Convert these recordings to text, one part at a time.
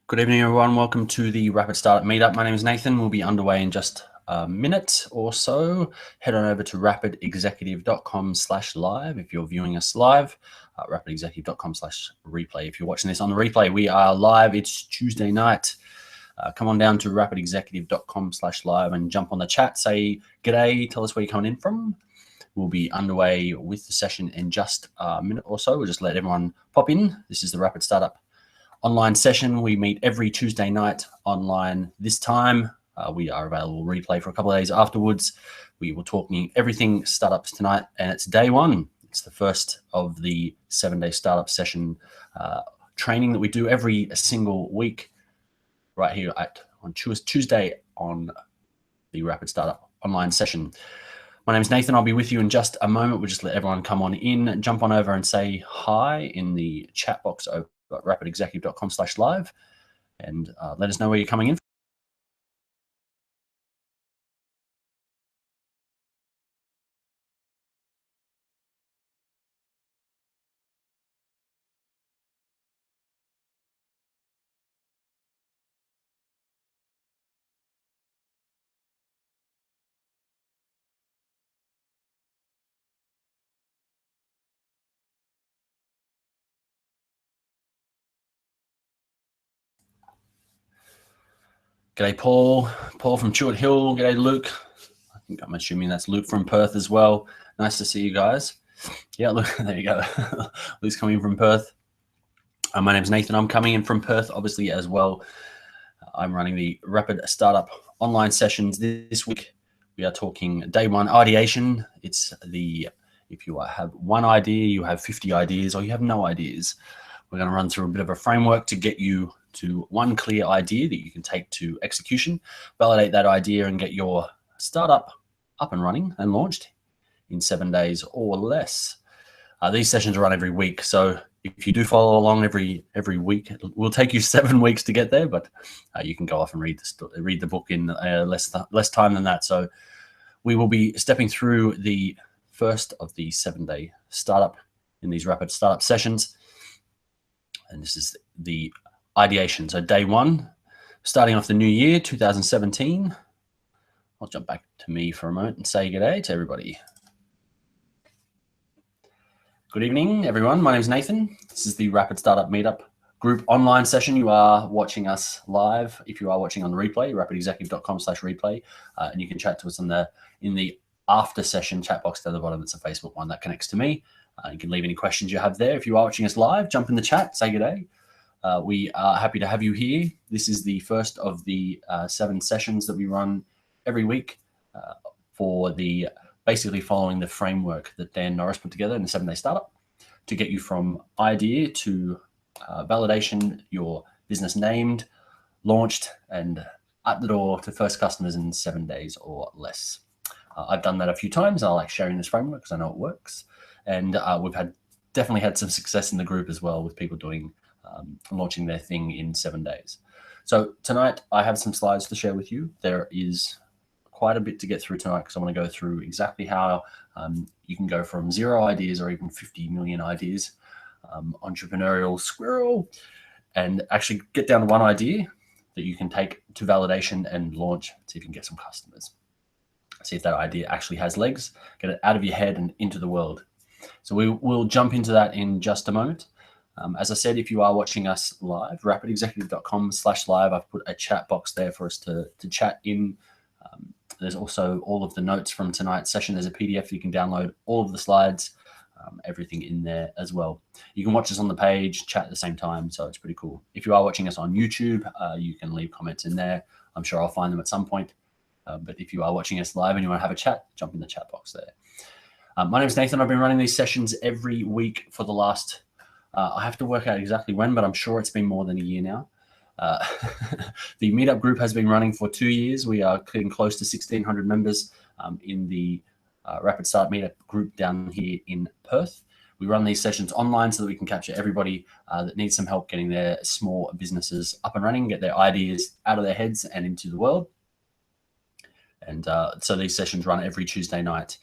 Good evening, everyone. Welcome to the Rapid Startup Meetup. My name is Nathan. We'll be underway in just a minute or so. Head on over to rapidexecutive.com/live if you're viewing us live, rapidexecutive.com/replay. If you're watching this on the replay, we are live. It's Tuesday night. Come on down to rapidexecutive.com/live and jump on the chat. Say g'day. Tell us where you're coming in from. We'll be underway with the session in just a minute or so. We'll just let everyone pop in. This is the Rapid Startup online session. We meet every Tuesday night online this time. We are available replay for a couple of days afterwards. We will talking everything startups tonight, and it's day one. It's the first of the 7-day startup session training that we do every single week right here on Tuesday on the Rapid Startup online session. My name is Nathan. I'll be with you in just a moment. We'll just let everyone come on in, jump on over and say hi in the chat box over at rapidexecutive.com/live and let us know where you're coming in. G'day, Paul. Paul from Chewett Hill. G'day, Luke. I think I'm assuming that's Luke from Perth as well. Nice to see you guys. Yeah, look, there you go. Luke's coming in from Perth. My name's Nathan. I'm coming in from Perth, obviously, as well. I'm running the Rapid Startup online sessions this week. We are talking day one, ideation. It's if you have one idea, you have 50 ideas, or you have no ideas. We're going to run through a bit of a framework to get you to one clear idea that you can take to execution, validate that idea, and get your startup up and running and launched in 7 days or less. These sessions run every week, so if you do follow along every week, it will take you 7 weeks to get there, but you can go off and read the book in less time than that. So we will be stepping through the first of the 7-day startup in these Rapid Startup sessions, and this is the ideation. So day one, starting off the new year, 2017. I'll jump back to me for a moment and say g'day to everybody. Good evening, everyone. My name is Nathan. This is the Rapid Startup Meetup group online session. You are watching us live. If you are watching on the replay, rapidexecutive.com/replay, and you can chat to us in the after session chat box down the bottom. It's a Facebook one that connects to me. You can leave any questions you have there. If you are watching us live, jump in the chat, say g'day. We are happy to have you here. This is the first of the 7 sessions that we run every week for basically following the framework that Dan Norris put together in the 7-day startup to get you from idea to validation, your business named, launched, and at the door to first customers in 7 days or less. I've done that a few times. I like sharing this framework because I know it works. And we've definitely had some success in the group as well with people doing launching their thing in 7 days. So tonight I have some slides to share with you. There is quite a bit to get through tonight because I want to go through exactly how you can go from 0 ideas or even 50 million ideas, entrepreneurial squirrel, and actually get down to one idea that you can take to validation and launch, see if you can get some customers. See if that idea actually has legs, get it out of your head and into the world. So we will jump into that in just a moment. As I said, if you are watching us live, rapidexecutive.com/live, I've put a chat box there for us to chat in. There's also all of the notes from tonight's session. There's a PDF you can download, all of the slides, everything in there as well. You can watch us on the page, chat at the same time, so it's pretty cool. If you are watching us on YouTube, you can leave comments in there. I'm sure I'll find them at some point. But if you are watching us live and you want to have a chat, jump in the chat box there. My name is Nathan. I've been running these sessions every week for the last I have to work out exactly when, but I'm sure it's been more than a year now. The meetup group has been running for 2 years. We are getting close to 1,600 members in the Rapid Start Meetup group down here in Perth. We run these sessions online so that we can capture everybody that needs some help getting their small businesses up and running, get their ideas out of their heads and into the world. And so these sessions run every Tuesday night.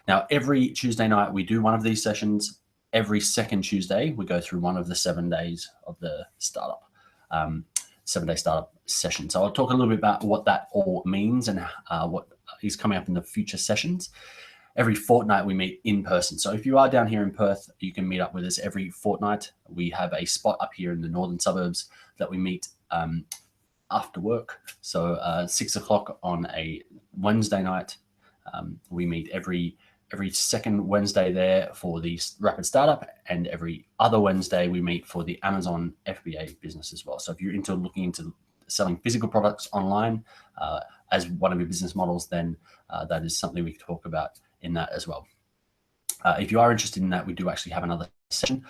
Now, every Tuesday night, we do one of these sessions. Every second Tuesday, we go through one of the 7 days of the startup. 7-day startup session. So I'll talk a little bit about what that all means and what is coming up in the future sessions. Every fortnight we meet in person. So if you are down here in Perth, you can meet up with us every fortnight. We have a spot up here in the northern suburbs that we meet after work. So 6 o'clock on a Wednesday night. We meet every second Wednesday there for the Rapid Startup, and every other Wednesday we meet for the Amazon FBA business as well. So if you're looking into selling physical products online as one of your business models, then that is something we can talk about in that as well. If you are interested in that, we do actually have another session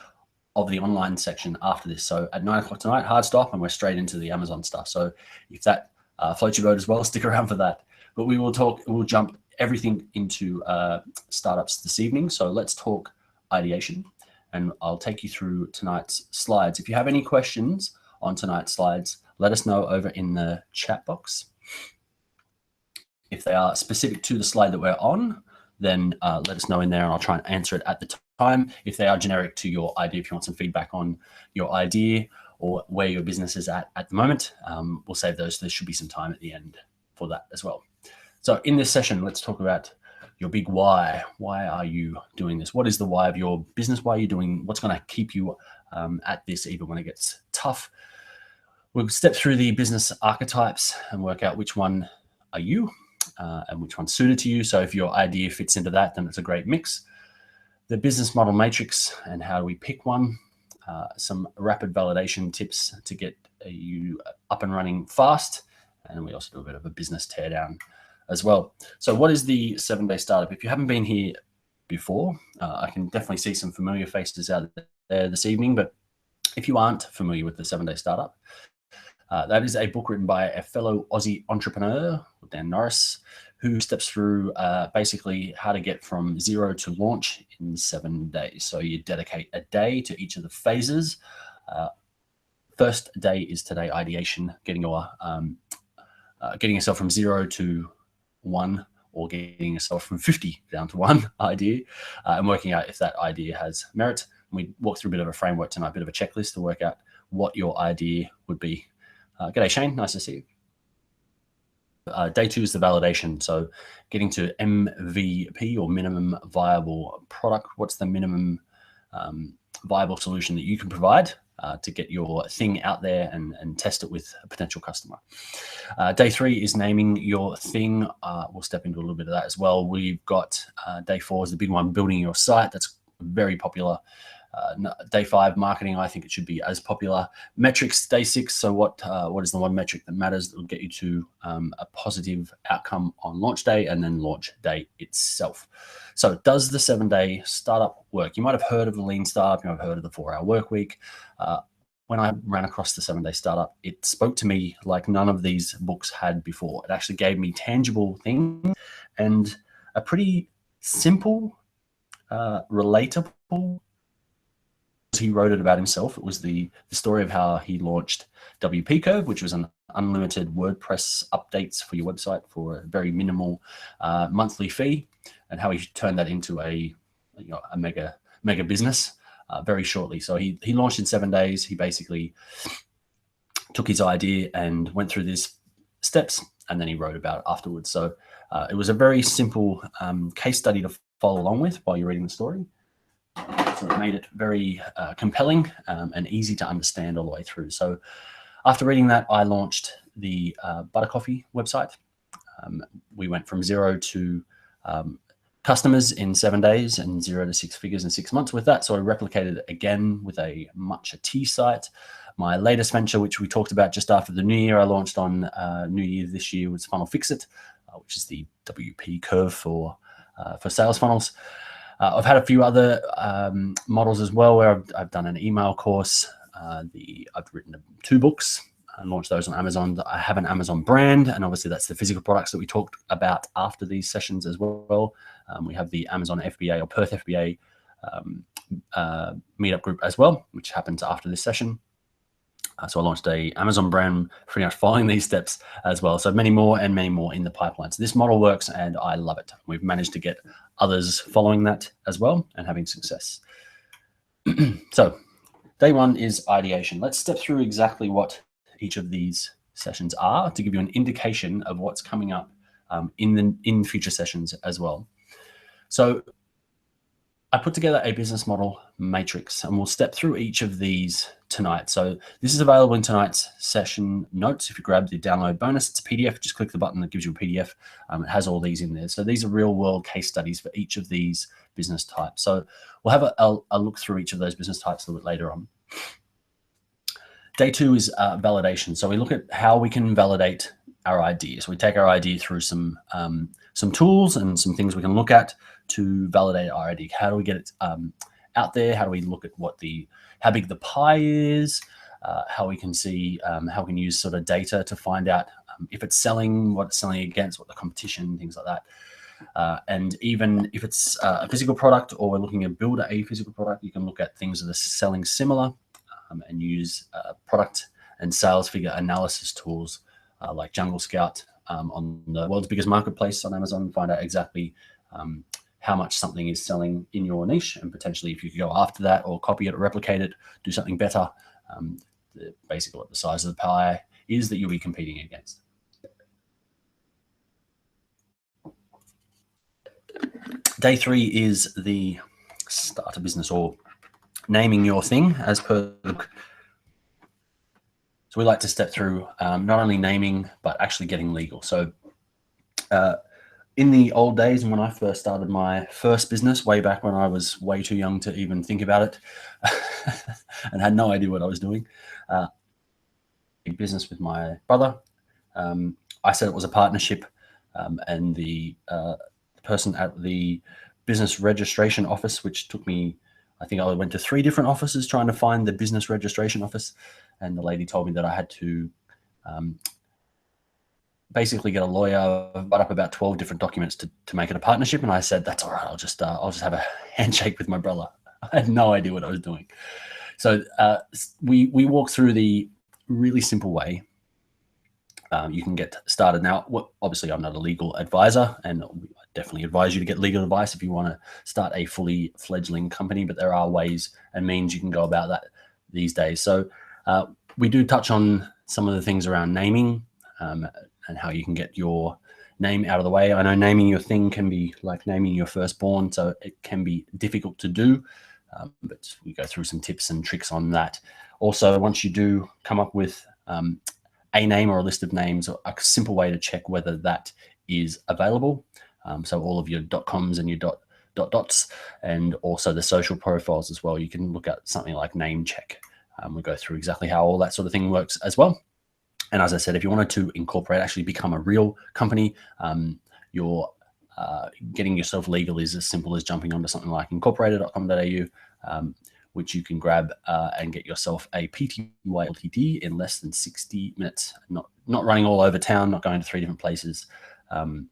of the online section after this. So at 9 o'clock tonight, hard stop, and we're straight into the Amazon stuff. So if that floats your boat as well, stick around for that. But we'll jump everything into startups this evening. So let's talk ideation, and I'll take you through tonight's slides. If you have any questions on tonight's slides, let us know over in the chat box. If they are specific to the slide that we're on, then let us know in there and I'll try and answer it at the time. If they are generic to your idea, if you want some feedback on your idea or where your business is at the moment, we'll save those. There should be some time at the end for that as well. So in this session, let's talk about your big why. Why are you doing this? What is the why of your business? Why are you doing, what's going to keep you at this even when it gets tough? We'll step through the business archetypes and work out which one are you and which one's suited to you. So if your idea fits into that, then it's a great mix. The business model matrix and how do we pick one? Some rapid validation tips to get you up and running fast. And we also do a bit of a business teardown as well. So what is the 7-day startup? If you haven't been here before, I can definitely see some familiar faces out there this evening, but if you aren't familiar with the 7-day startup, that is a book written by a fellow Aussie entrepreneur, Dan Norris, who steps through basically how to get from 0 to launch in 7 days. So you dedicate a day to each of the phases. First day is today, ideation, getting yourself from 0 to 1, or getting yourself from 50 down to 1 idea, and working out if that idea has merit. We walk through a bit of a framework tonight, a bit of a checklist to work out what your idea would be. G'day, Shane. Nice to see you. Day 2 is the validation. So getting to MVP, or minimum viable product. What's the minimum viable solution that you can provide to get your thing out there and test it with a potential customer. Day 3 is naming your thing. We'll step into a little bit of that as well. We've got day 4 is the big one, building your site. That's very popular. Day 5, marketing. I think it should be as popular. Metrics, day 6. So what is the one metric that matters that will get you to a positive outcome on launch day and then launch day itself? So does the 7-day startup work? You might have heard of the lean startup. You might have heard of the 4-hour work week. When I ran across the 7-day startup, it spoke to me like none of these books had before. It actually gave me tangible things and a pretty simple, relatable. He wrote it about himself. It was the story of how he launched WP Curve, which was an unlimited WordPress updates for your website for a very minimal monthly fee, and how he turned that into a mega business very shortly. So he launched in 7 days. He basically took his idea and went through these steps, and then he wrote about it afterwards. So it was a very simple case study to follow along with while you're reading the story. So it made it very compelling and easy to understand all the way through. So after reading that, I launched the Butter Coffee website. We went from 0 to customers in 7 days and 0 to 6 figures in 6 months with that. So I replicated it again with a matcha tea site. My latest venture, which we talked about just after the new year, I launched on New Year this year, was Funnel Fix It, which is the WP curve for sales funnels. I've had a few other models as well where I've done an email course. I've written 2 books and launched those on Amazon. I have an Amazon brand, and obviously that's the physical products that we talked about after these sessions as well. We have the Amazon FBA or Perth FBA meetup group as well, which happens after this session. So I launched a Amazon brand pretty much following these steps as well. So many more and many more in the pipeline. So this model works and I love it. We've managed to get others following that as well and having success. So day 1 is ideation. Let's step through exactly what each of these sessions are to give you an indication of what's coming up in future sessions as well. So I put together a business model matrix, and we'll step through each of these tonight. So this is available in tonight's session notes. If you grab the download bonus, it's a PDF. Just click the button that gives you a PDF. It has all these in there. So these are real world case studies for each of these business types. So we'll have a look through each of those business types a little bit later on. Day 2 is validation. So we look at how we can validate our idea. So we take our idea through some tools and some things we can look at to validate our idea. How do we get it out there? How do we look at how big the pie is? How we can see, how we can use sort of data to find out if it's selling, what it's selling against, what the competition, things like that. And even if it's a physical product or we're looking at build a physical product, you can look at things that are selling similar and use product and sales figure analysis tools like Jungle Scout on the world's biggest marketplace on Amazon, find out exactly how much something is selling in your niche, and potentially if you could go after that or copy it or replicate it, do something better, basically what the size of the pie is that you'll be competing against. Day 3 is the start a business or naming your thing as per the book. So we like to step through not only naming, but actually getting legal. So in the old days, and when I first started my first business, way back when I was way too young to even think about it and had no idea what I was doing, a business with my brother. I said it was a partnership, and the person at the business registration office, which took me, I think I went to 3 different offices trying to find the business registration office. And the lady told me that I had to basically get a lawyer, write up about 12 different documents to make it a partnership. And I said, that's all right. I'll just have a handshake with my brother. I had no idea what I was doing. So we walk through the really simple way you can get started. Now, obviously I'm not a legal advisor, and I definitely advise you to get legal advice if you want to start a fully fledgling company, but there are ways and means you can go about that these days. So we do touch on some of the things around naming and how you can get your name out of the way. I know naming your thing can be like naming your firstborn, so it can be difficult to do, but we go through some tips and tricks on that. Also, once you do come up with a name or a list of names, a simple way to check whether that is available. So all of your .coms and your .dots, and also the social profiles as well. You can look at something like name check. We go through exactly how all that sort of thing works as well. And as I said, if you wanted to incorporate, actually become a real company, you're getting yourself legal is as simple as jumping onto something like incorporated.com.au, which you can grab and get yourself a PTY LTD in less than 60 minutes. Not running all over town, not going to 3 different places, and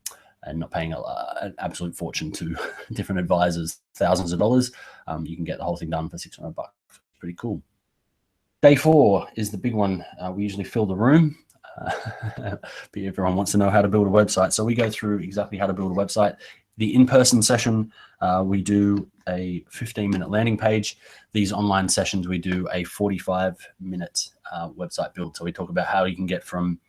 not paying an absolute fortune to different advisors, thousands of dollars. You can get the whole thing done for $600. Pretty cool. Day 4 is the big one. We usually fill the room. Everyone wants to know how to build a website. So we go through exactly how to build a website. The in-person session, we do a 15-minute landing page. These online sessions, we do a 45-minute website build. So we talk about how you can get from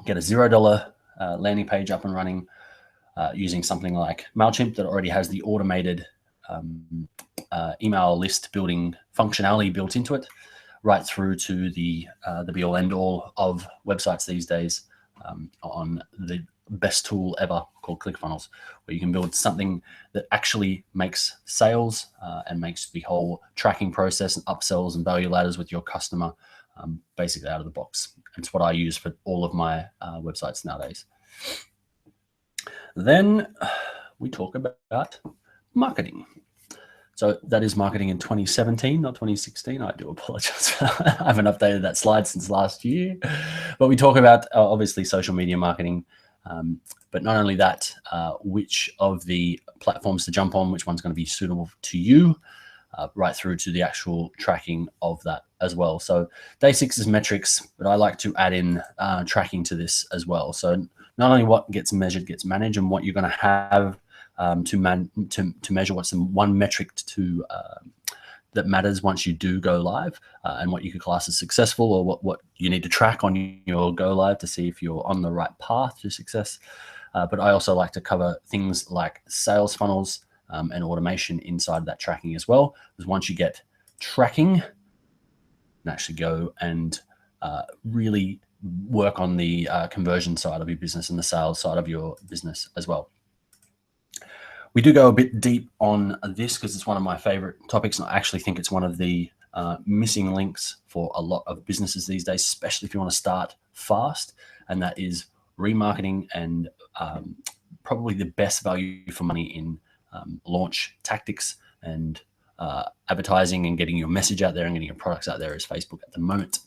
get a $0 landing page up and running using something like MailChimp that already has the automated email list building functionality built into it, right through to the be-all end-all of websites these days on the best tool ever called Clickfunnels, where you can build something that actually makes sales and makes the whole tracking process and upsells and value ladders with your customer basically out of the box. It's what I use for all of my websites nowadays. Then we talk about marketing. So that is marketing in 2017, not 2016. I do apologize. I haven't updated that slide since last year. But we talk about, obviously, social media marketing. But not only that, which of the platforms to jump on, which one's going to be suitable to you, right through to the actual tracking of that as well. So day 6 is metrics, but I like to add in tracking to this as well. So not only what gets measured gets managed, and what you're going to have to measure, what's the one metric to that matters once you do go live, and what you could class as successful, or what you need to track on your go live to see if you're on the right path to success. But I also like to cover things like sales funnels and automation inside of that tracking as well. Because once you get tracking, you can actually go and really work on the conversion side of your business and the sales side of your business as well. We do go a bit deep on this because it's one of my favorite topics, and I actually think it's one of the missing links for a lot of businesses these days, especially if you want to start fast, and that is remarketing and probably the best value for money in launch tactics and advertising and getting your message out there and getting your products out there is Facebook at the moment.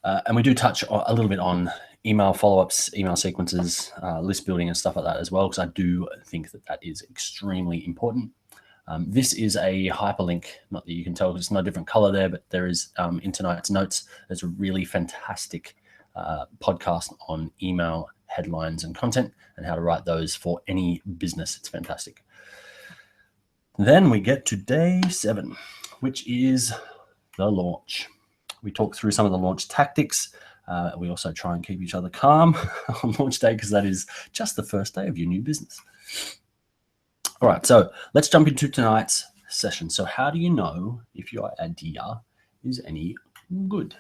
And we do touch a little bit on email follow-ups, email sequences, list building and stuff like that as well, because I do think that that is extremely important. This is a hyperlink, not that you can tell because it's no different color there, but there is in tonight's notes, there's a really fantastic podcast on email headlines and content and how to write those for any business. It's fantastic. Then we get to day 7, which is the launch. We talk through some of the launch tactics. We also try and keep each other calm on launch day because that is just the first day of your new business. All right, so let's jump into tonight's session. So how do you know if your idea is any good?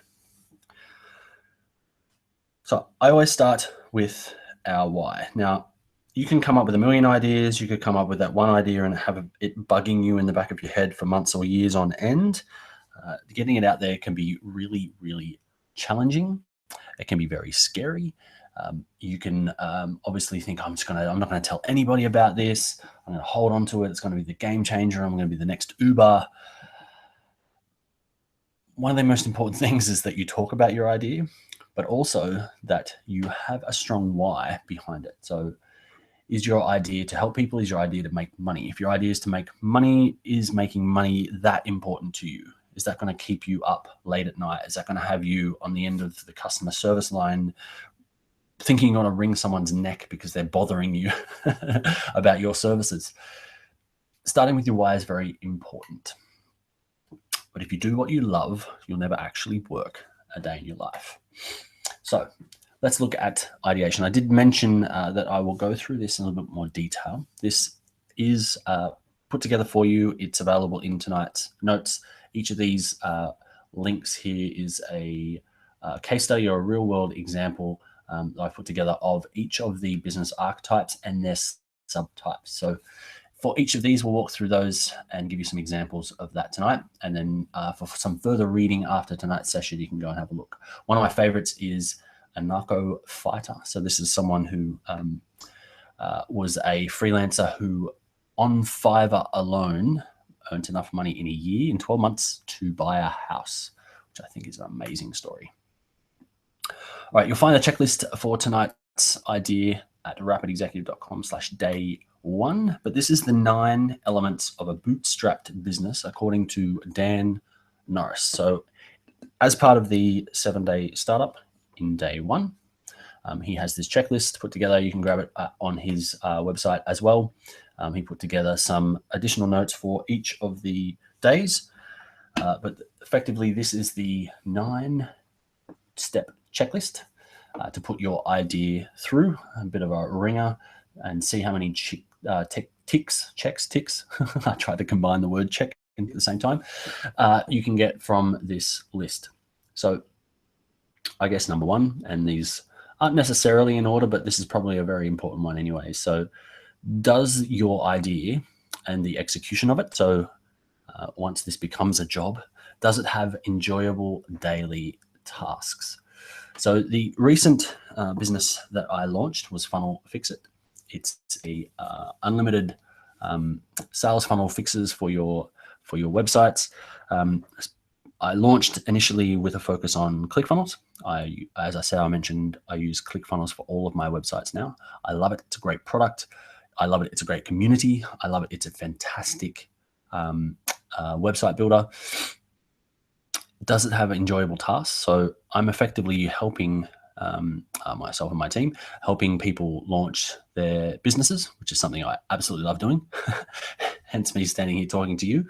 So I always start with our why. Now, you can come up with a million ideas. You could come up with that one idea and have it bugging you in the back of your head for months or years on end. Getting it out there can be really, really challenging. It can be very scary. You can obviously think, I'm not going to tell anybody about this. I'm going to hold on to it. It's going to be the game changer. I'm going to be the next Uber. One of the most important things is that you talk about your idea, but also that you have a strong why behind it. So is your idea to help people? Is your idea to make money? If your idea is to make money, is making money that important to you? Is that going to keep you up late at night? Is that going to have you on the end of the customer service line thinking you're going to wring someone's neck because they're bothering you about your services? Starting with your why is very important. But if you do what you love, you'll never actually work a day in your life. So let's look at ideation. I did mention that I will go through this in a little bit more detail. This is put together for you. It's available in tonight's notes. Each of these links here is a case study or a real world example that I've put together of each of the business archetypes and their subtypes. So for each of these, we'll walk through those and give you some examples of that tonight. And then for some further reading after tonight's session, you can go and have a look. One of my favorites is a narco fighter. So this is someone who was a freelancer who on Fiverr alone earned enough money in a year, in 12 months, to buy a house, which I think is an amazing story. All right, you'll find the checklist for tonight's idea at rapidexecutive.com/day1. But this is the 9 elements of a bootstrapped business, according to Dan Norris. So as part of the 7-day startup in day 1, he has this checklist put together. You can grab it on his website as well. He put together some additional notes for each of the days. But effectively, this is the 9-step checklist to put your idea through, a bit of a ringer, and see how many ticks. I tried to combine the word check at the same time. You can get from this list. So I guess number 1, and these aren't necessarily in order, but this is probably a very important one anyway. So does your idea and the execution of it, so once this becomes a job, does it have enjoyable daily tasks? So the recent business that I launched was Funnel Fix It. It's a unlimited sales funnel fixes for your websites. I launched initially with a focus on Clickfunnels. As I mentioned, I use Clickfunnels for all of my websites now. I love it. It's a great product. I love it. It's a great community. I love it. It's a fantastic website builder. Does it have enjoyable tasks? So I'm effectively helping myself and my team, helping people launch their businesses, which is something I absolutely love doing. hence me standing here talking to you.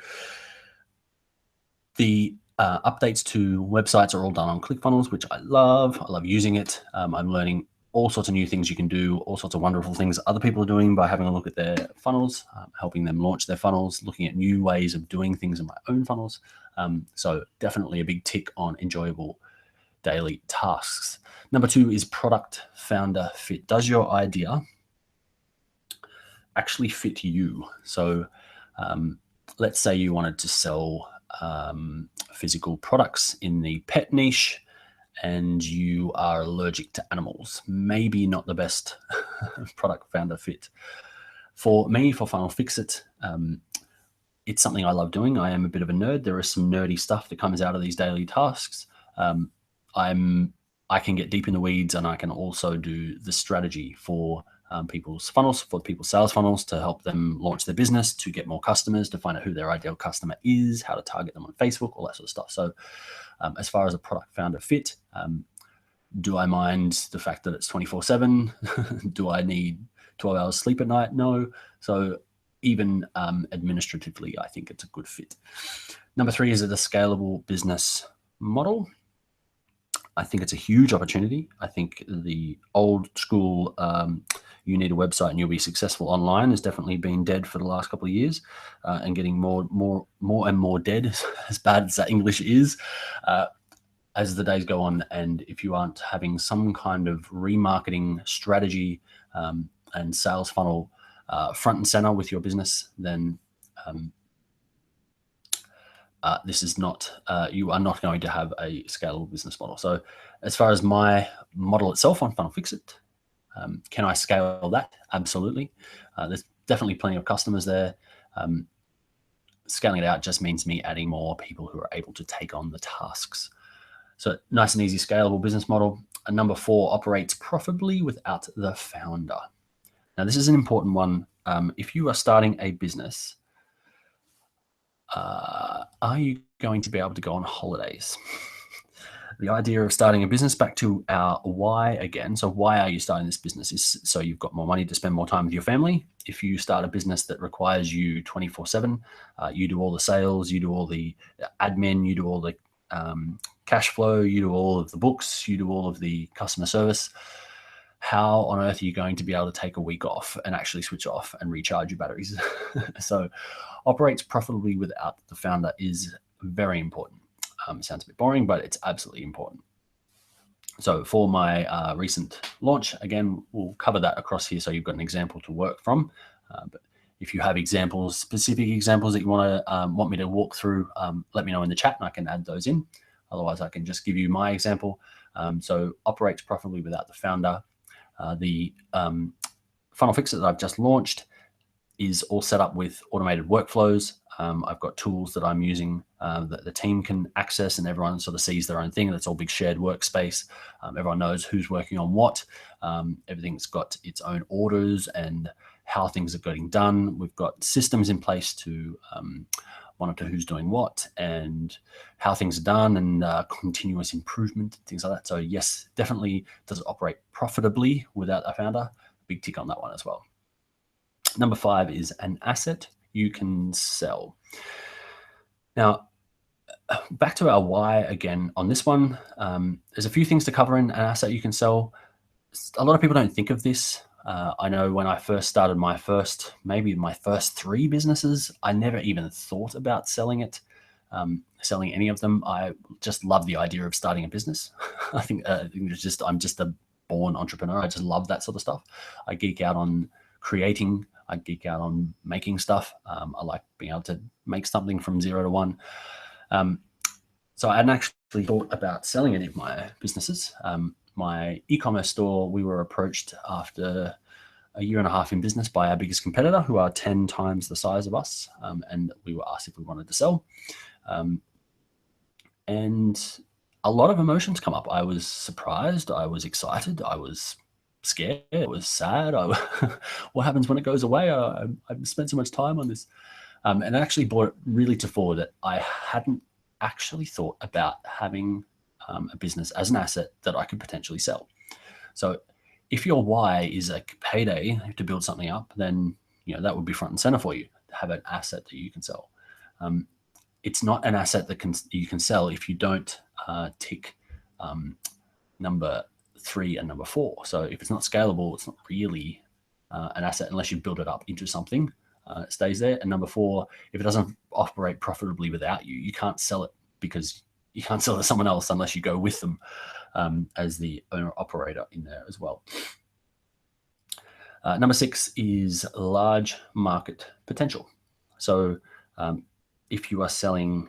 The updates to websites are all done on Clickfunnels, which I love. I love using it. I'm learning all sorts of new things you can do, all sorts of wonderful things other people are doing by having a look at their funnels, helping them launch their funnels, looking at new ways of doing things in my own funnels. So definitely a big tick on enjoyable daily tasks. Number 2 is product founder fit. Does your idea actually fit you? So let's say you wanted to sell physical products in the pet niche and you are allergic to animals. Maybe not the best product founder fit. For me, for Funnel Fix It, it's something I love doing. I am a bit of a nerd. There is some nerdy stuff that comes out of these daily tasks. I can get deep in the weeds, and I can also do the strategy for people's funnels, for people's sales funnels, to help them launch their business, to get more customers, to find out who their ideal customer is, how to target them on Facebook, all that sort of stuff. So as far as a product founder fit, do I mind the fact that it's 24/7? Do I need 12 hours sleep at night? No. So even administratively, I think it's a good fit. Number 3, is it a scalable business model? I think it's a huge opportunity. I think the old school, you need a website and you'll be successful online, has definitely been dead for the last couple of years, and getting more and more dead, as bad as that English is, as the days go on. And if you aren't having some kind of remarketing strategy and sales funnel front and center with your business, then this is not, you are not going to have a scalable business model. So as far as my model itself on Funnel Fix It, can I scale that? Absolutely. There's definitely plenty of customers there. Scaling it out just means me adding more people who are able to take on the tasks. So nice and easy, scalable business model. And number 4, operates profitably without the founder. Now, this is an important one. If you are starting a business, are you going to be able to go on holidays? The idea of starting a business, back to our why again. So why are you starting this business? Is so you've got more money to spend more time with your family. If you start a business that requires you 24/7, you do all the sales, you do all the admin, you do all the cash flow, you do all of the books, you do all of the customer service, how on earth are you going to be able to take a week off and actually switch off and recharge your batteries? So operates profitably without the founder is very important. Sounds a bit boring, but it's absolutely important. So for my recent launch, again, we'll cover that across here so you've got an example to work from. But if you have examples, specific examples that you want me to walk through, let me know in the chat and I can add those in. Otherwise, I can just give you my example. So operates profitably without the founder. The Funnel Fix It that I've just launched is all set up with automated workflows. I've got tools that I'm using that the team can access, and everyone sort of sees their own thing. That's all big shared workspace. Everyone knows who's working on what. Everything's got its own orders and how things are getting done. We've got systems in place to monitor who's doing what and how things are done, and continuous improvement, things like that. So yes, definitely does it operate profitably without a founder. Big tick on that one as well. Number 5 is an asset you can sell. Now, back to our why again on this one. There's a few things to cover in an asset you can sell. A lot of people don't think of this. I know when I first started maybe my first 3 businesses, I never even thought about selling it, selling any of them. I just love the idea of starting a business. I think I'm just a born entrepreneur. I just love that sort of stuff. I geek out on creating. I geek out on making stuff. I like being able to make something from 0 to 1. So I hadn't actually thought about selling any of my businesses. My e-commerce store, we were approached after a year and a half in business by our biggest competitor, who are 10 times the size of us. And we were asked if we wanted to sell. And a lot of emotions come up. I was surprised. I was excited. I was scared. I was sad. What happens when it goes away? I've spent so much time on this. And it actually brought it really to fore that I hadn't actually thought about having a business as an asset that I could potentially sell. So if your why is a payday to build something up, then that would be front and center for you. have an asset that you can sell. It's not an asset that you can sell if you don't tick number 3 and number 4. So if it's not scalable, it's not really an asset unless you build it up into something. It stays there. And number 4, if it doesn't operate profitably without you, you can't sell it, because you can't sell it to someone else unless you go with them as the owner operator in there as well. Number 6 is large market potential. So if you are selling,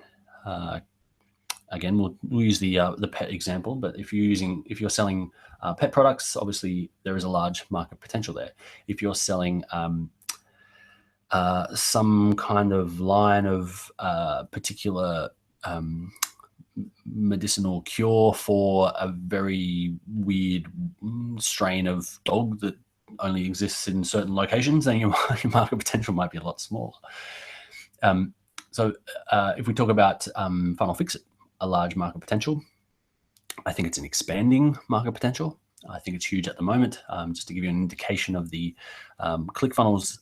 again, we'll use the pet example, but if you're selling pet products, obviously there is a large market potential there. If you're selling some kind of line of particular medicinal cure for a very weird strain of dog that only exists in certain locations, then your market potential might be a lot smaller. So if we talk about Funnel Fix-It, a large market potential, I think it's an expanding market potential. I think it's huge at the moment. Just to give you an indication of the Clickfunnels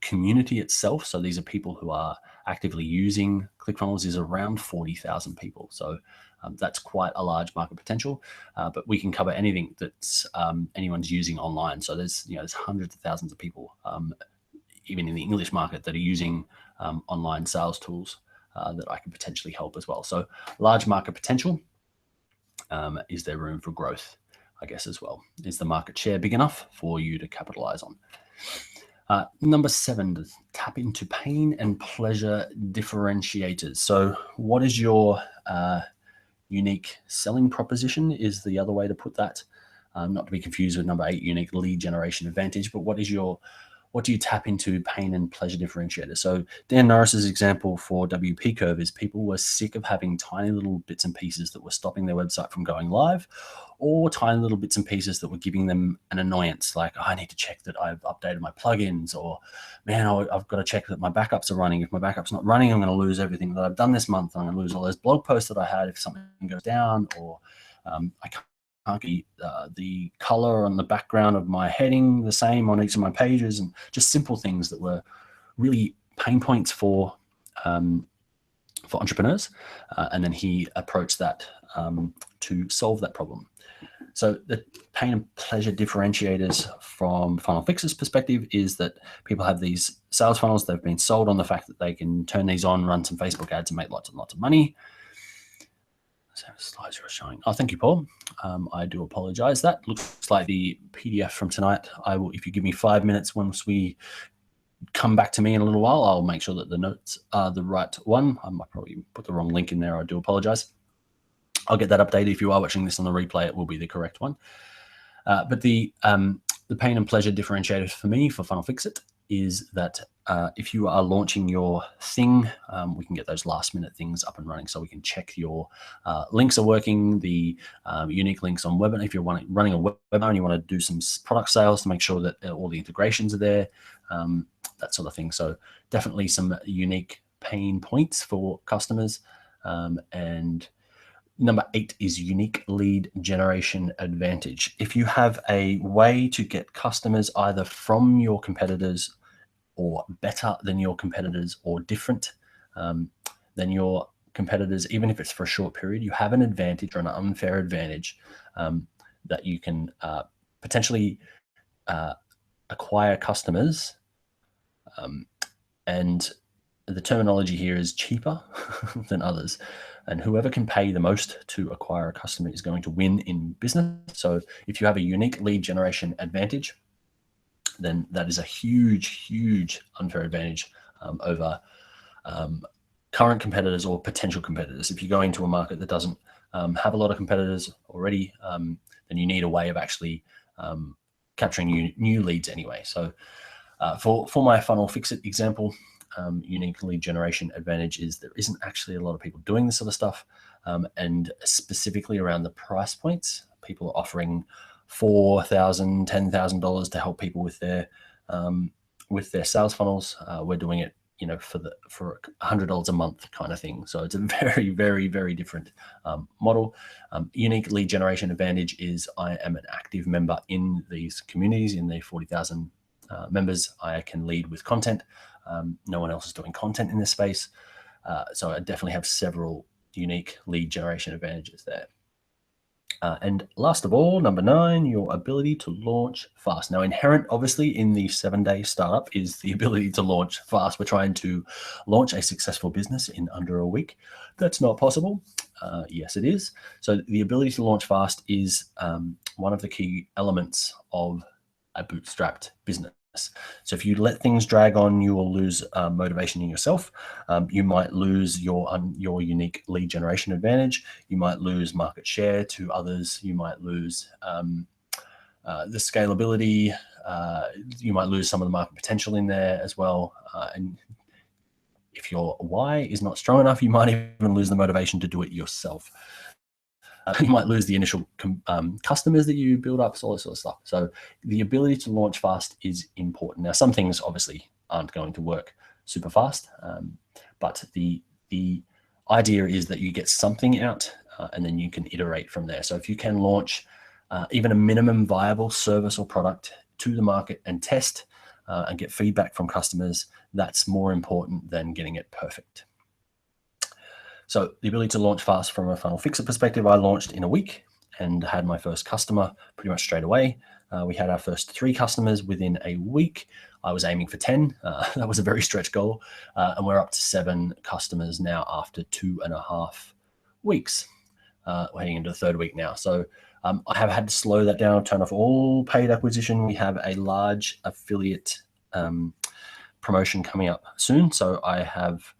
community itself, so these are people who are actively using Clickfunnels, is around 40,000 people. So that's quite a large market potential, but we can cover anything that's anyone's using online. So there's hundreds of thousands of people, even in the English market, that are using online sales tools that I can potentially help as well. So large market potential. Is there room for growth, I guess, as well? Is the market share big enough for you to capitalize on? Number 7, tap into pain and pleasure differentiators. So what is your unique selling proposition is the other way to put that. Not to be confused with number 8, unique lead generation advantage, but what do you tap into pain and pleasure differentiators? So Dan Norris's example for WP Curve is people were sick of having tiny little bits and pieces that were stopping their website from going live, or tiny little bits and pieces that were giving them an annoyance, like, I need to check that I've updated my plugins, or man, I've got to check that my backups are running. If my backup's not running, I'm going to lose everything that I've done this month. I'm going to lose all those blog posts that I had if something goes down, or I can't get the color on the background of my heading the same on each of my pages, and just simple things that were really pain points for entrepreneurs. And then he approached that to solve that problem. So the pain and pleasure differentiators from Funnel Fix's perspective is that people have these sales funnels. They've been sold on the fact that they can turn these on, run some Facebook ads, and make lots and lots of money. So slides are showing. Oh, thank you, Paul. I do apologize. That looks like the PDF from tonight. I will, if you give me 5 minutes, once we come back to me in a little while, I'll make sure that the notes are the right one. I might probably put the wrong link in there. I do apologize. I'll get that updated. If you are watching this on the replay, it will be the correct one. But the pain and pleasure differentiator for me for Funnel Fix-It is that if you are launching your thing, we can get those last minute things up and running, so we can check your links are working, the unique links on webinar. If you're running a webinar and you want to do some product sales, to make sure that all the integrations are there, that sort of thing. So definitely some unique pain points for customers. And number 8 is unique lead generation advantage. If you have a way to get customers either from your competitors or better than your competitors or different than your competitors, even if it's for a short period, you have an advantage or an unfair advantage that you can potentially acquire customers. And the terminology here is cheaper than others. And whoever can pay the most to acquire a customer is going to win in business. So if you have a unique lead generation advantage, then that is a huge, huge unfair advantage over current competitors or potential competitors. If you go into a market that doesn't have a lot of competitors already, then you need a way of actually capturing new leads anyway. So for my Funnel Fix-It example, unique lead generation advantage is there isn't actually a lot of people doing this sort of stuff, and specifically around the price points. People are offering $4,000, $10,000 to help people with their sales funnels. We're doing it, for $100 a month kind of thing. So it's a very, very, very different model. Unique lead generation advantage is I am an active member in these communities, in the 40,000 members, I can lead with content. No one else is doing content in this space. So I definitely have several unique lead generation advantages there. And last of all, number 9, your ability to launch fast. Now, inherent, obviously, in the 7-day startup is the ability to launch fast. We're trying to launch a successful business in under a week. That's not possible. Yes, it is. So the ability to launch fast is one of the key elements of a bootstrapped business. So if you let things drag on, you will lose motivation in yourself. You might lose your unique lead generation advantage. You might lose market share to others. You might lose the scalability. You might lose some of the market potential in there as well. And if your why is not strong enough, you might even lose the motivation to do it yourself. You might lose the initial customers that you build up, all this sort of stuff. So the ability to launch fast is important. Now, some things obviously aren't going to work super fast, but the idea is that you get something out and then you can iterate from there. So if you can launch even a minimum viable service or product to the market and test and get feedback from customers, that's more important than getting it perfect. So the ability to launch fast from a funnel fixer perspective, I launched in a week and had my first customer pretty much straight away. We had our first 3 customers within a week. I was aiming for 10. That was a very stretch goal. And we're up to 7 customers now after 2.5 weeks. We're heading into the 3rd week now. So I have had to slow that down, turn off all paid acquisition. We have a large affiliate promotion coming up soon. So I have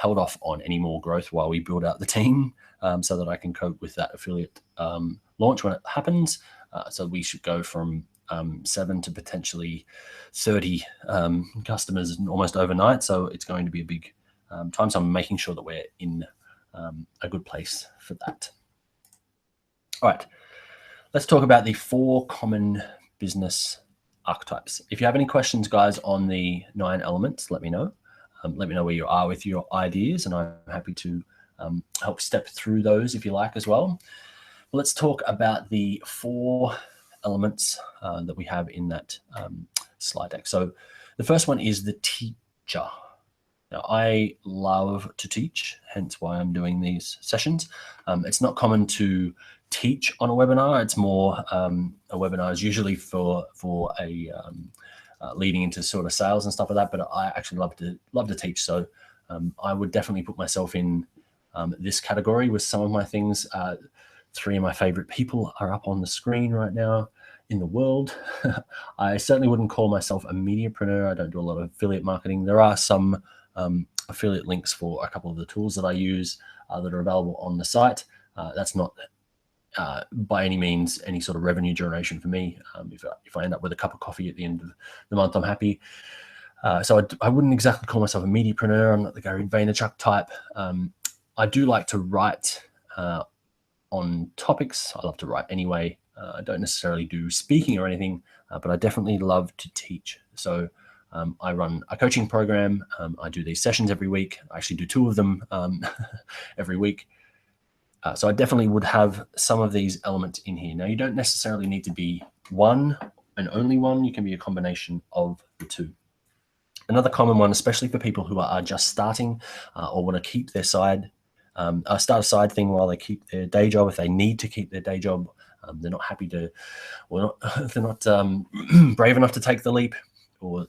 held off on any more growth while we build out the team so that I can cope with that affiliate launch when it happens. So we should go from 7 to potentially 30 customers almost overnight. So it's going to be a big time. So I'm making sure that we're in a good place for that. All right, let's talk about the 4 common business archetypes. If you have any questions, guys, on the 9 elements, let me know. Let me know where you are with your ideas, and I'm happy to help step through those if you like as well. Let's talk about the 4 elements that we have in that slide deck. So the first one is the teacher. Now, I love to teach, hence why I'm doing these sessions. It's not common to teach on a webinar. It's more a webinar is usually for a leading into sort of sales and stuff like that, but I actually love to teach. So I would definitely put myself in this category with some of my things. 3 of my favorite people are up on the screen right now in the world. I certainly wouldn't call myself a mediapreneur. I don't do a lot of affiliate marketing. There are some affiliate links for a couple of the tools that I use that are available on the site. That's not by any means any sort of revenue generation for me. If I end up with a cup of coffee at the end of the month, I'm happy. So I wouldn't exactly call myself a mediapreneur. I'm not the Gary Vaynerchuk type. I do like to write on topics. I love to write anyway. I don't necessarily do speaking or anything, but I definitely love to teach. So I run a coaching program. I do these sessions every week. I actually do 2 of them every week. So I definitely would have some of these elements in here. Now, you don't necessarily need to be one and only one. You can be a combination of the 2. Another common one, especially for people who are just starting or want to keep their start a side thing while they keep their day job. If they need to keep their day job, they're not happy to, or they're not brave enough to take the leap, or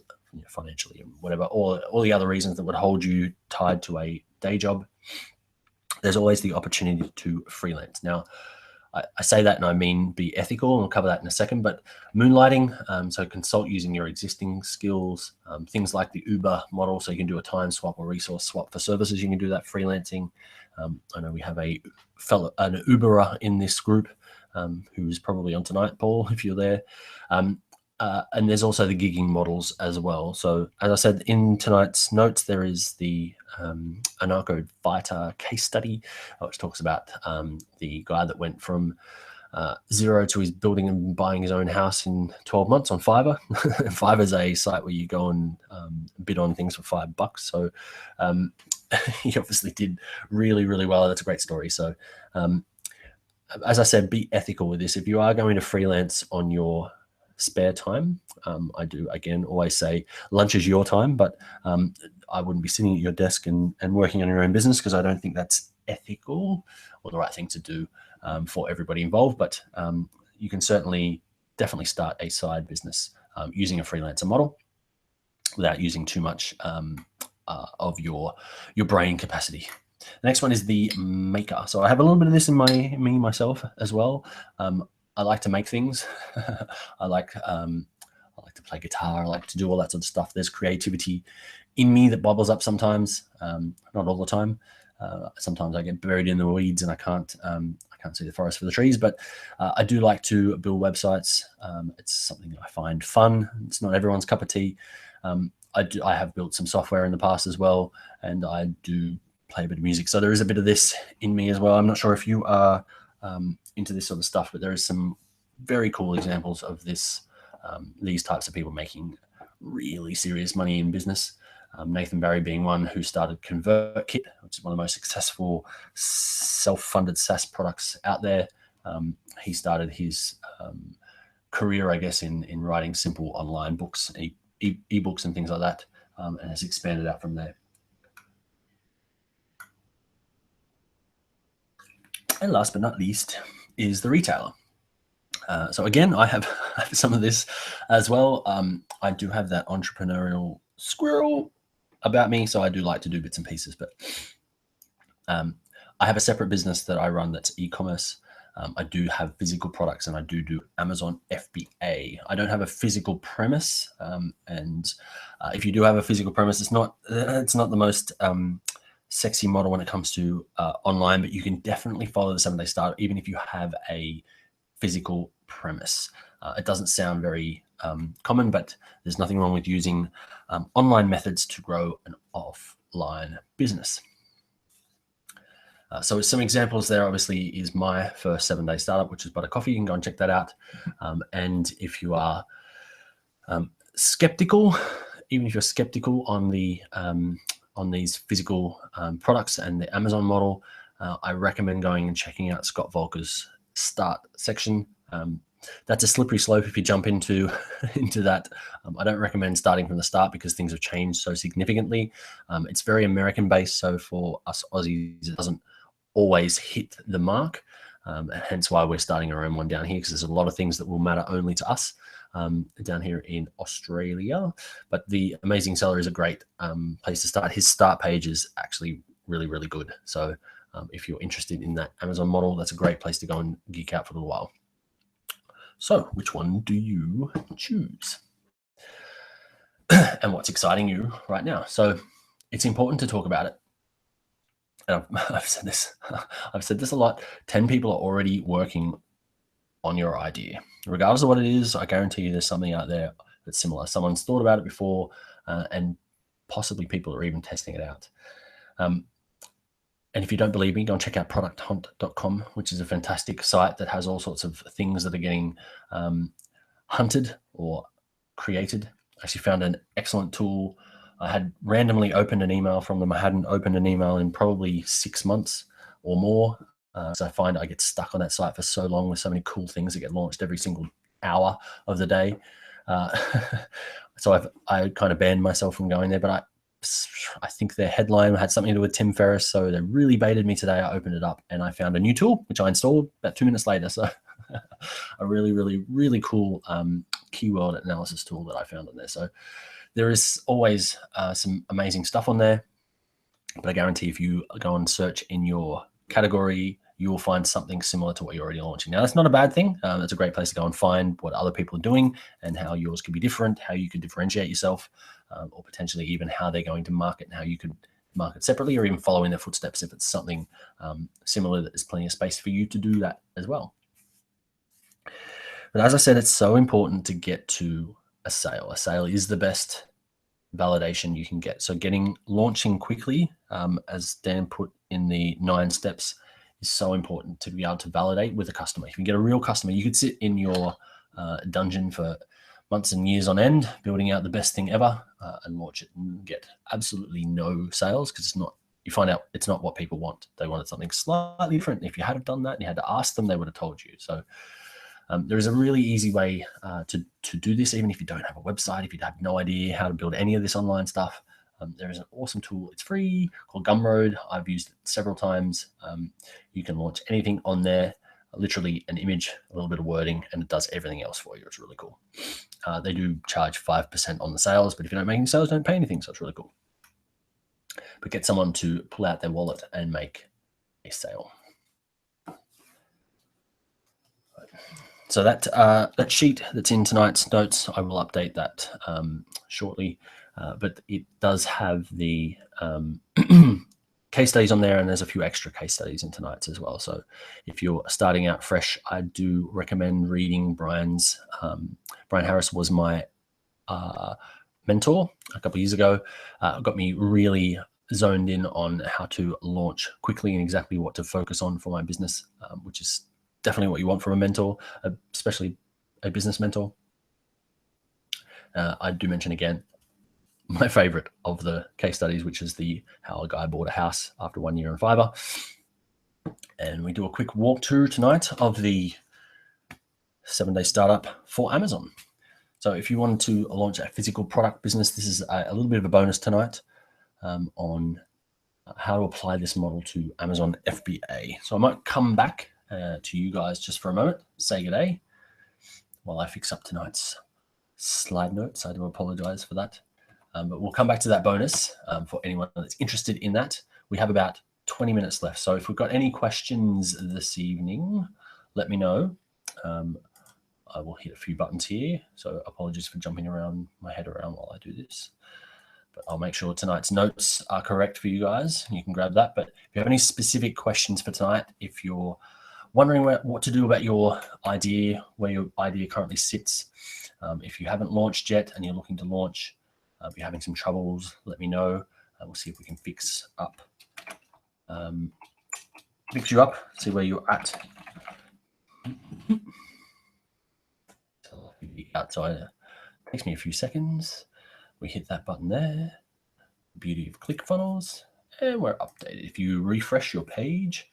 financially and whatever, or all the other reasons that would hold you tied to a day job. There's always the opportunity to freelance. Now, I say that and I mean be ethical, and we'll cover that in a second, but moonlighting, so consult using your existing skills, things like the Uber model, so you can do a time swap or resource swap for services. You can do that freelancing. I know we have an Uberer in this group who's probably on tonight, Paul, if you're there. And there's also the gigging models as well. So as I said in tonight's notes, there is the anarcho fighter case study, which talks about the guy that went from 0 to his building and buying his own house in 12 months on Fiverr. Fiverr is a site where you go and bid on things for $5. So he obviously did really, really well. That's a great story. So as I said, be ethical with this. If you are going to freelance on your spare time. I do, again, always say lunch is your time, but I wouldn't be sitting at your desk and working on your own business, because I don't think that's ethical or the right thing to do for everybody involved. But you can definitely start a side business using a freelancer model without using too much of your brain capacity. The next one is the maker. So I have a little bit of this in myself as well. I like to make things. I like to play guitar. I like to do all that sort of stuff. There's creativity in me that bubbles up sometimes, not all the time. Sometimes I get buried in the weeds and I can't see the forest for the trees, but I do like to build websites. It's something that I find fun. It's not everyone's cup of tea. I have built some software in the past as well, and I do play a bit of music. So there is a bit of this in me as well. I'm not sure if you are into this sort of stuff, but there is some very cool examples of this, these types of people making really serious money in business. Nathan Barry being one who started ConvertKit, which is one of the most successful self-funded SaaS products out there. He started his career, I guess, in writing simple online books, ebooks and things like that, and has expanded out from there. And last but not least is the retailer. So again, I have some of this as well. I do have that entrepreneurial squirrel about me, so I do like to do bits and pieces, but I have a separate business that I run that's e-commerce. I do have physical products, and I do Amazon FBA. I don't have a physical premise, and if you do have a physical premise, it's not the most sexy model when it comes to online, but you can definitely follow the 7-day startup even if you have a physical premise. It doesn't sound very common, but there's nothing wrong with using online methods to grow an offline business. So some examples there obviously is my first 7-day startup, which is Butter Coffee. You can go and check that out. And if you are skeptical, even if you're skeptical on these physical products and the Amazon model, I recommend going and checking out Scott Volker's start section. That's a slippery slope if you jump into that. I don't recommend starting from the start because things have changed so significantly. It's very American based, so for us Aussies, it doesn't always hit the mark. Hence why we're starting our own one down here, because there's a lot of things that will matter only to us down here in Australia. But the Amazing Seller is a great place to start. His start page is actually really, really good. So if you're interested in that Amazon model, that's a great place to go and geek out for a little while. So which one do you choose? And what's exciting you right now? So it's important to talk about it. And I've said this a lot. 10 people are already working on your idea. Regardless of what it is, I guarantee you there's something out there that's similar. Someone's thought about it before, and possibly people are even testing it out. And if you don't believe me, go and check out producthunt.com, which is a fantastic site that has all sorts of things that are getting hunted or created. I actually found an excellent tool. I had randomly opened an email from them. I hadn't opened an email in probably 6 months or more. So I find I get stuck on that site for so long with so many cool things that get launched every single hour of the day. So I kind of banned myself from going there, but I think their headline had something to do with Tim Ferriss. So they really baited me today. I opened it up and I found a new tool, which I installed about 2 minutes later. So a really, really, really cool keyword analysis tool that I found on there. So there is always some amazing stuff on there, but I guarantee if you go and search in your category, you will find something similar to what you're already launching. Now, that's not a bad thing. It's a great place to go and find what other people are doing and how yours could be different, how you could differentiate yourself, or potentially even how they're going to market and how you could market separately, or even follow in their footsteps if it's something similar, that there's plenty of space for you to do that as well. But as I said, it's so important to get to a sale. A sale is the best validation you can get. So launching quickly, as Dan put in the 9 steps, is so important to be able to validate with a customer. If you get a real customer, you could sit in your dungeon for months and years on end, building out the best thing ever, and launch it and get absolutely no sales, because you find out it's not what people want. They wanted something slightly different. If you had done that and you had to ask them, they would have told you. So There is a really easy way to do this, even if you don't have a website, if you have no idea how to build any of this online stuff. There is an awesome tool. It's free, called Gumroad. I've used it several times. You can launch anything on there, literally an image, a little bit of wording, and it does everything else for you. It's really cool. They do charge 5% on the sales, but if you don't make any sales, don't pay anything. So it's really cool. But get someone to pull out their wallet and make a sale. So that sheet that's in tonight's notes, I will update that shortly. But it does have the case studies on there, and there's a few extra case studies in tonight's as well. So if you're starting out fresh, I do recommend reading Brian's. Brian Harris was my mentor a couple of years ago. Got me really zoned in on how to launch quickly and exactly what to focus on for my business, which is definitely what you want from a mentor, especially a business mentor. I do mention again, my favorite of the case studies, which is the how a guy bought a house after 1 year in Fiverr. And we do a quick walkthrough tonight of the 7-day startup for Amazon. So if you want to launch a physical product business, this is a little bit of a bonus tonight on how to apply this model to Amazon FBA. So I might come back to you guys just for a moment, say good day while I fix up tonight's slide notes. I do apologize for that. But we'll come back to that bonus for anyone that's interested in that. We have about 20 minutes left. So if we've got any questions this evening, let me know. I will hit a few buttons here. So apologies for jumping my head around while I do this. But I'll make sure tonight's notes are correct for you guys. You can grab that. But if you have any specific questions for tonight, if you're wondering what to do about your idea, where your idea currently sits, if you haven't launched yet and you're looking to launch, if you're having some troubles, let me know. We'll see if we can fix you up, see where you're at. Outside, it takes me a few seconds. We hit that button there. Beauty of Clickfunnels, and we're updated. If you refresh your page,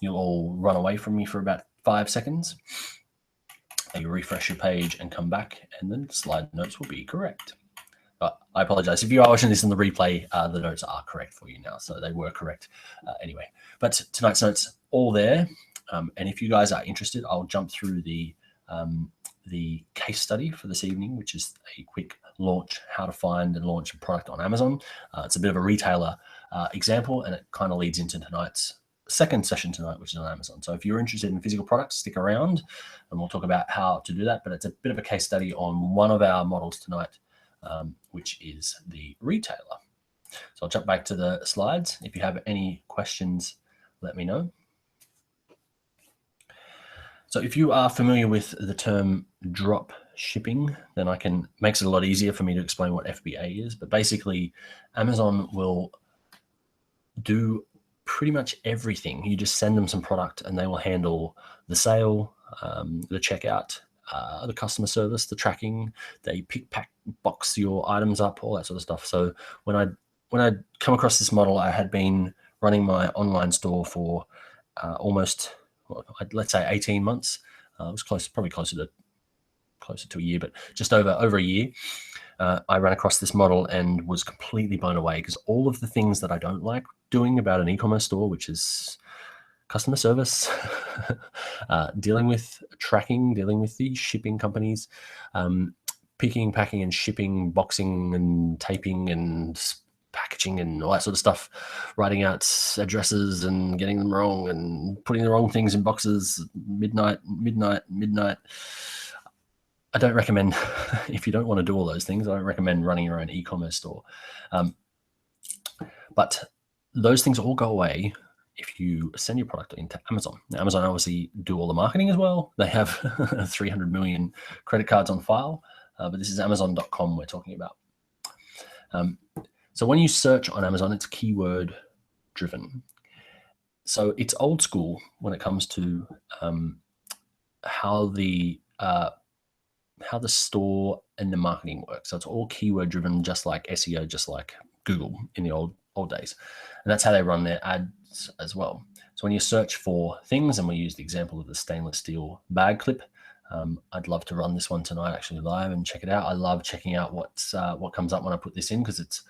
you'll all run away from me for about 5 seconds. You refresh your page and come back, and then slide notes will be correct. I apologize. If you are watching this in the replay, the notes are correct for you now. So they were correct anyway. But tonight's notes all there. And if you guys are interested, I'll jump through the case study for this evening, which is a quick launch, how to find and launch a product on Amazon. It's a bit of a retailer example, and it kind of leads into tonight's second session tonight, which is on Amazon. So if you're interested in physical products, stick around and we'll talk about how to do that. But it's a bit of a case study on one of our models tonight, which is the retailer. So I'll jump back to the slides. If you have any questions, let me know. So if you are familiar with the term drop shipping, then makes it a lot easier for me to explain what FBA is. But basically, Amazon will do pretty much everything. You just send them some product and they will handle the sale, the checkout, the customer service, the tracking. They pick, pack, box your items up, all that sort of stuff. So when I come across this model, I had been running my online store for almost, let's say 18 months. It was probably closer to a year, but just over a year. I ran across this model and was completely blown away because all of the things that I don't like doing about an e-commerce store, which is customer service, dealing with tracking, dealing with the shipping companies, picking, packing, and shipping, boxing and taping and packaging and all that sort of stuff, writing out addresses and getting them wrong and putting the wrong things in boxes, midnight. I don't recommend, if you don't want to do all those things, I don't recommend running your own e-commerce store. But those things all go away if you send your product into Amazon. Now, Amazon obviously do all the marketing as well. They have 300 million credit cards on file, but this is Amazon.com we're talking about. So when you search on Amazon, it's keyword driven. So it's old school when it comes to how the store and the marketing works. So it's all keyword driven, just like SEO, just like Google in the old days. And that's how they run their ads as well. So when you search for things, and we use the example of the stainless steel bag clip, I'd love to run this one tonight, actually live, and check it out. I love checking out what comes up when I put this in, because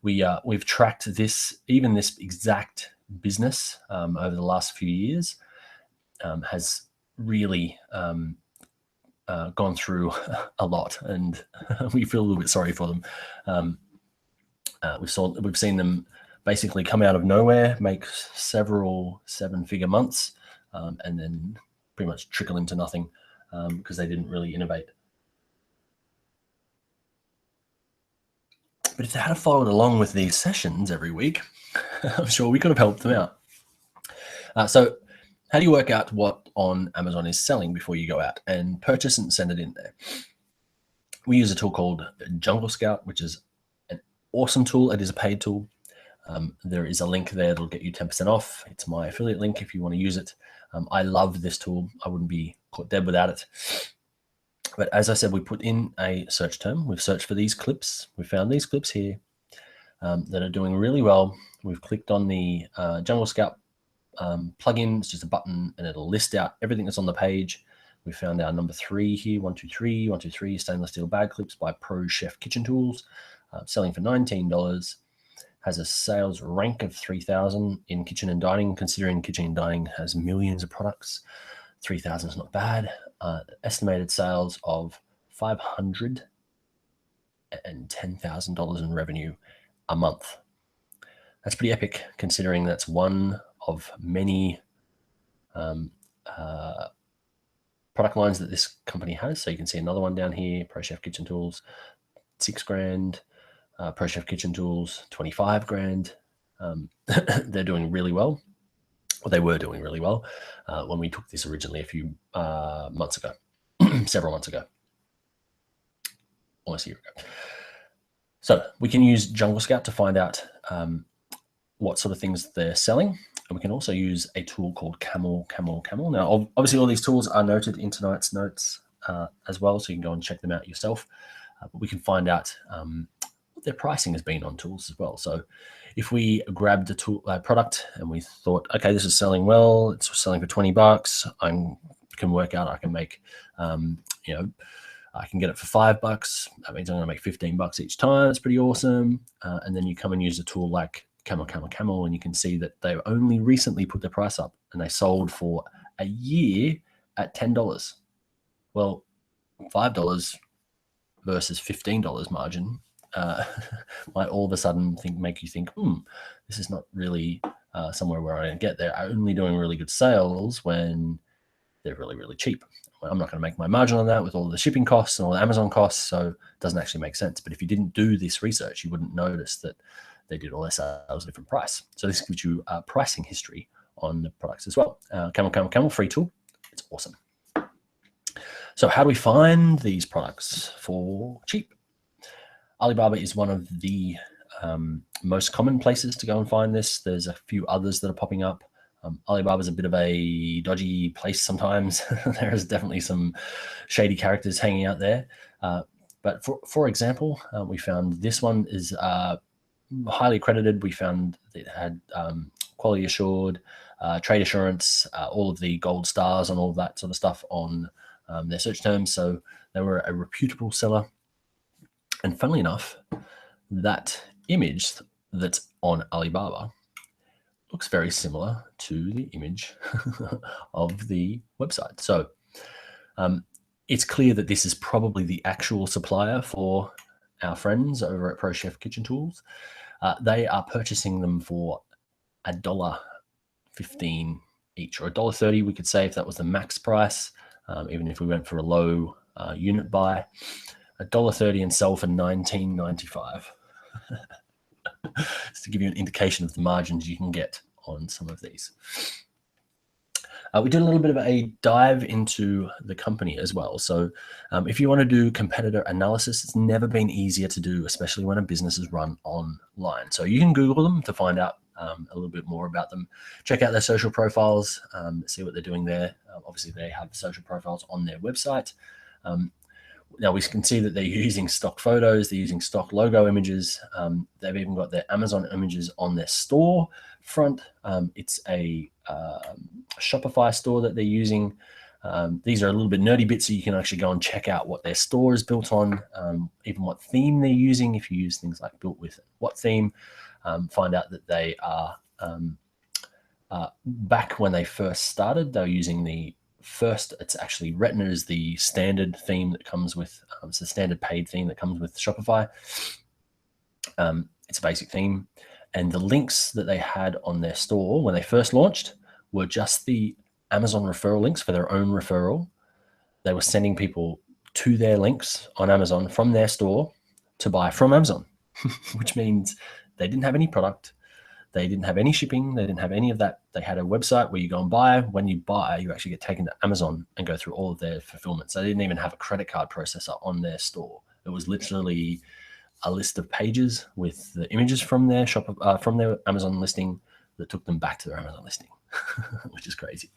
we've tracked this exact business over the last few years, has really gone through a lot, and we feel a little bit sorry for them. We've seen them basically come out of nowhere, make several 7-figure months, and then pretty much trickle into nothing because they didn't really innovate. But if they had followed along with these sessions every week, I'm sure we could have helped them out. So how do you work out what on Amazon is selling before you go out and purchase and send it in there? We use a tool called Jungle Scout, which is an awesome tool. It is a paid tool. There is a link there that'll get you 10% off. It's my affiliate link if you want to use it. I love this tool. I wouldn't be caught dead without it. But as I said, we put in a search term. We've searched for these clips. We found these clips here that are doing really well. We've clicked on the Jungle Scout plugin. It's just a button, and it'll list out everything that's on the page. We found our number 3 here, 123 stainless steel bag clips by Pro Chef Kitchen Tools, selling for $19. Has a sales rank of 3,000 in kitchen and dining. Considering kitchen and dining has millions of products, 3,000 is not bad. Estimated sales of $510,000 in revenue a month. That's pretty epic, considering that's one of many product lines that this company has. So you can see another one down here, Pro Chef Kitchen Tools, $6,000. Pro Chef Kitchen Tools, $25,000. They're doing really well. Well, they were doing really well when we took this originally a few months ago, several months ago, almost a year ago. So we can use Jungle Scout to find out what sort of things they're selling. And we can also use a tool called Camel Camel. Now, obviously all these tools are noted in tonight's notes as well, so you can go and check them out yourself. But we can find out what their pricing has been on tools as well. So if we grabbed a tool product and we thought, okay, this is selling well, it's selling for $20, I can work out I can make, I can get it for $5. That means I'm going to make $15 each time. It's pretty awesome. And then you come and use a tool like Camel, and you can see that they've only recently put their price up, and they sold for a year at $10. Well, $5 versus $15 margin might all of a sudden make you think, this is not really somewhere where I can get there. I'm only doing really good sales when they're really, really cheap. I'm not going to make my margin on that with all the shipping costs and all the Amazon costs, so it doesn't actually make sense. But if you didn't do this research, you wouldn't notice that they did all their sales at a different price. So this gives you pricing history on the products as well. Camel, free tool. It's awesome. So how do we find these products for cheap? Alibaba is one of the most common places to go and find this. There's a few others that are popping up. Alibaba is a bit of a dodgy place sometimes. There is definitely some shady characters hanging out there. But for example, we found this one is highly accredited. We found it had quality assured, trade assurance, all of the gold stars and all of that sort of stuff on their search terms. So they were a reputable seller. And funnily enough, that image that's on Alibaba looks very similar to the image of the website. So it's clear that this is probably the actual supplier for our friends over at Pro Chef Kitchen Tools. They are purchasing them for $1.15 each, or $1.30, we could say, if that was the max price, even if we went for a low unit buy. $1.30 and sell for $19.95. Just to give you an indication of the margins you can get on some of these. We did a little bit of a dive into the company as well. So if you want to do competitor analysis, it's never been easier to do, especially when a business is run online. So you can Google them to find out a little bit more about them. Check out their social profiles, see what they're doing there. Obviously, they have social profiles on their website. Now we can see that they're using stock photos, they're using stock logo images. They've even got their Amazon images on their store front. It's a Shopify store that they're using. These are a little bit nerdy bits, so you can actually go and check out what their store is built on, even what theme they're using. If you use things like built with what theme, find out that they are, back when they first started, they were using the first, it's actually Retina is the standard theme that comes with, it's the standard paid theme that comes with Shopify. It's a basic theme. And the links that they had on their store when they first launched were just the Amazon referral links for their own referral. They were sending people to their links on Amazon from their store to buy from Amazon, which means they didn't have any product. They didn't have any shipping. They didn't have any of that. They had a website where you go and buy. When you buy, you actually get taken to Amazon and go through all of their fulfillment. So they didn't even have a credit card processor on their store. It was literally a list of pages with the images from their from their Amazon listing that took them back to their Amazon listing, which is crazy.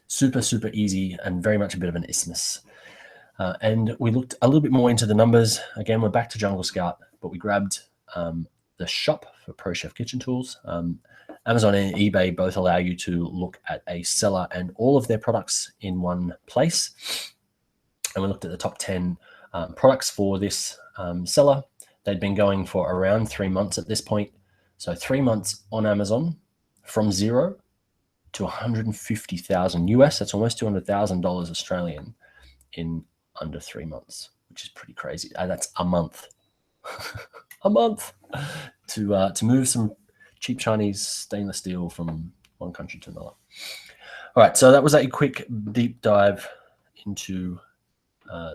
Super, super easy and very much a bit of an isthmus. And we looked a little bit more into the numbers. Again, we're back to Jungle Scout, but we grabbed the shop for Pro Chef Kitchen Tools. Amazon and eBay both allow you to look at a seller and all of their products in one place. And we looked at the top 10 products for this seller. They'd been going for around 3 months at this point. So 3 months on Amazon from zero to 150,000 US. That's almost $200,000 Australian in under 3 months, which is pretty crazy. That's a month. A month to move some cheap Chinese stainless steel from one country to another. All right, so that was a quick deep dive into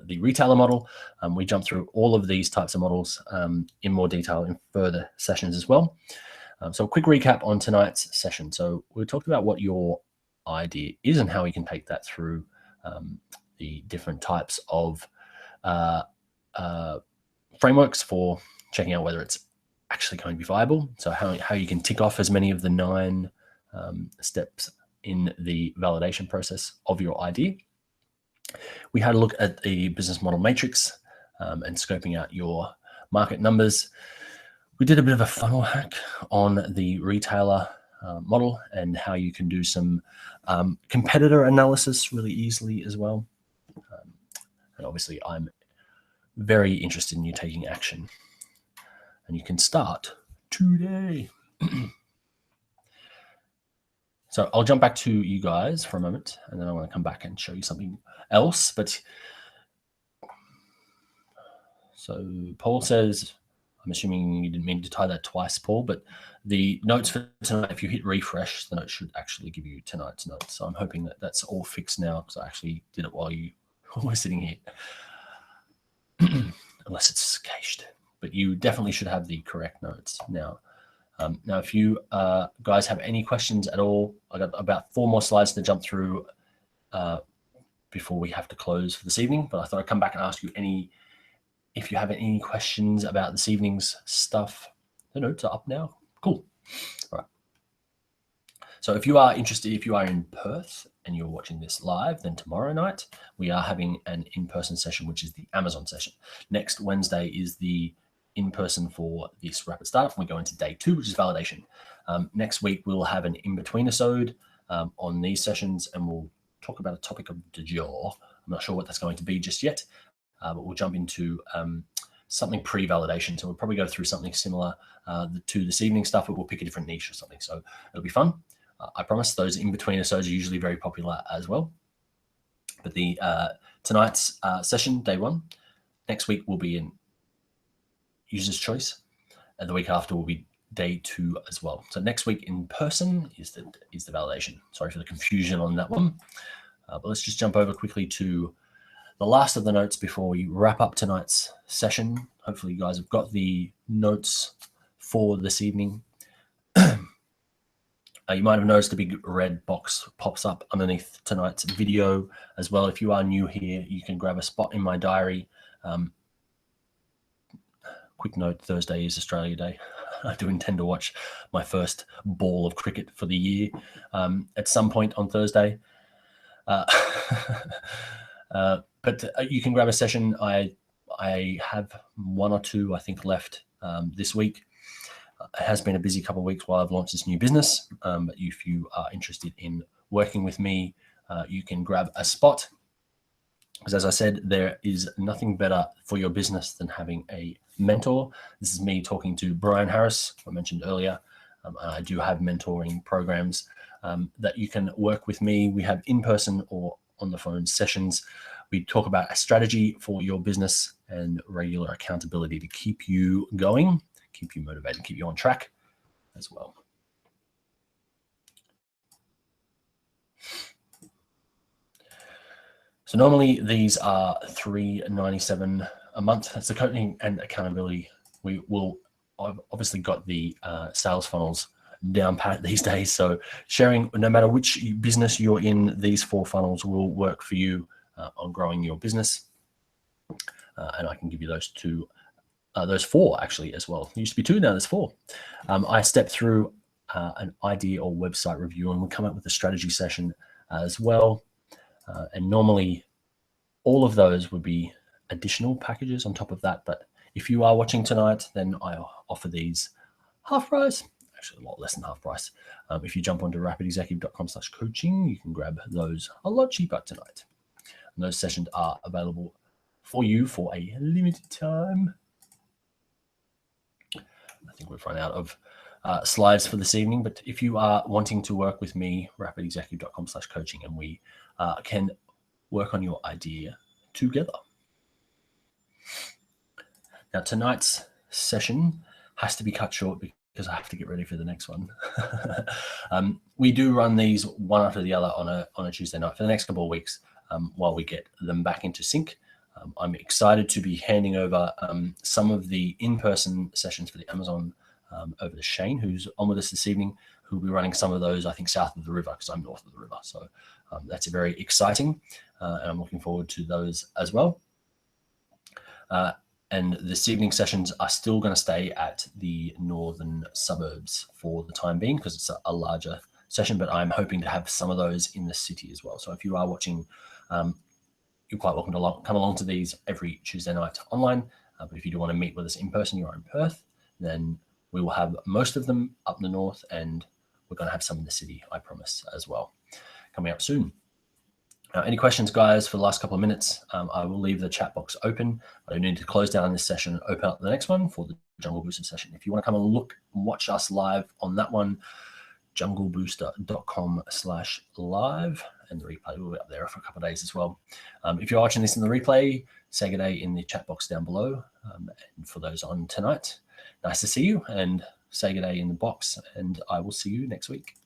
the retailer model. We jumped through all of these types of models in more detail in further sessions as well. So a quick recap on tonight's session. So we talked about what your idea is and how we can take that through the different types of frameworks for checking out whether it's actually going to be viable. So how you can tick off as many of the 9 steps in the validation process of your idea. We had a look at the business model matrix and scoping out your market numbers. We did a bit of a funnel hack on the retailer model and how you can do some competitor analysis really easily as well. And obviously, I'm very interested in you taking action. And you can start today. So I'll jump back to you guys for a moment, and then I want to come back and show you something else. But so Paul says, I'm assuming you didn't mean to tie that twice, Paul, but the notes for tonight, if you hit refresh, the notes should actually give you tonight's notes. So I'm hoping that that's all fixed now, because I actually did it while you were sitting here. Unless it's cached. But you definitely should have the correct notes now. Now, if you guys have any questions at all, I got about 4 more slides to jump through before we have to close for this evening. But I thought I'd come back and ask you if you have any questions about this evening's stuff. The notes are up now. Cool. All right. So if you are interested, if you are in Perth and you're watching this live, then tomorrow night we are having an in-person session, which is the Amazon session. Next Wednesday is the in-person for this rapid startup, and we go into day 2, which is validation. Next week we'll have an in-between-isode on these sessions, and we'll talk about a topic of du jour. I'm not sure what that's going to be just yet, but we'll jump into something pre-validation. So we'll probably go through something similar to this evening stuff, but we'll pick a different niche or something. So it'll be fun. I promise those in-between-isodes are usually very popular as well. But the tonight's session, day 1, next week will be in user's choice, and the week after will be day 2 as well. So next week in person is the validation. Sorry for the confusion on that one, but let's just jump over quickly to the last of the notes before we wrap up tonight's session. Hopefully you guys have got the notes for this evening. You might have noticed a big red box pops up underneath tonight's video as well. If you are new here, you can grab a spot in my diary. Quick note, Thursday is Australia Day. I do intend to watch my first ball of cricket for the year at some point on Thursday. But you can grab a session. I have 1 or 2, I think, left this week. It has been a busy couple of weeks while I've launched this new business. But if you are interested in working with me you can grab a spot. Because as I said, there is nothing better for your business than having a mentor. This is me talking to Brian Harris, who I mentioned earlier. I do have mentoring programs that you can work with me. We have in-person or on the phone sessions. We talk about a strategy for your business and regular accountability to keep you going, keep you motivated, keep you on track as well. So normally these are $3.97 a month. That's the coaching and accountability. We will obviously got the sales funnels down pat these days. So sharing, no matter which business you're in, these 4 funnels will work for you on growing your business. And I can give you those 4 actually as well. It used to be 2, now there's 4. I step through an idea or website review, and we come up with a strategy session as well. And normally all of those would be additional packages on top of that. But if you are watching tonight, then I offer these half price, actually a lot less than half price. If you jump onto rapidexecutive.com/coaching, you can grab those a lot cheaper tonight. And those sessions are available for you for a limited time. I think we've run out of slides for this evening, but if you are wanting to work with me, rapidexecutive.com/coaching, and we can work on your idea together. Now, tonight's session has to be cut short because I have to get ready for the next one. We do run these one after the other on a Tuesday night for the next couple of weeks while we get them back into sync. I'm excited to be handing over some of the in-person sessions for the Amazon over to Shane, who's on with us this evening, who'll be running some of those, I think, south of the river, because I'm north of the river. So that's very exciting, and I'm looking forward to those as well. And this evening sessions are still going to stay at the northern suburbs for the time being, because it's a larger session, but I'm hoping to have some of those in the city as well. So if you are watching, you're quite welcome to come along to these every Tuesday night online. But if you do want to meet with us in person, you're in Perth, then we will have most of them up in the north, and we're going to have some in the city, I promise, as well, coming up soon. Any questions, guys, for the last couple of minutes? I will leave the chat box open. I need to close down this session and open up the next one for the Jungle Booster session. If you want to come and look and watch us live on that one, junglebooster.com/live, and the replay will be up there for a couple of days as well. If you're watching this in the replay, say good day in the chat box down below. And for those on tonight, nice to see you, and say good day in the box, and I will see you next week.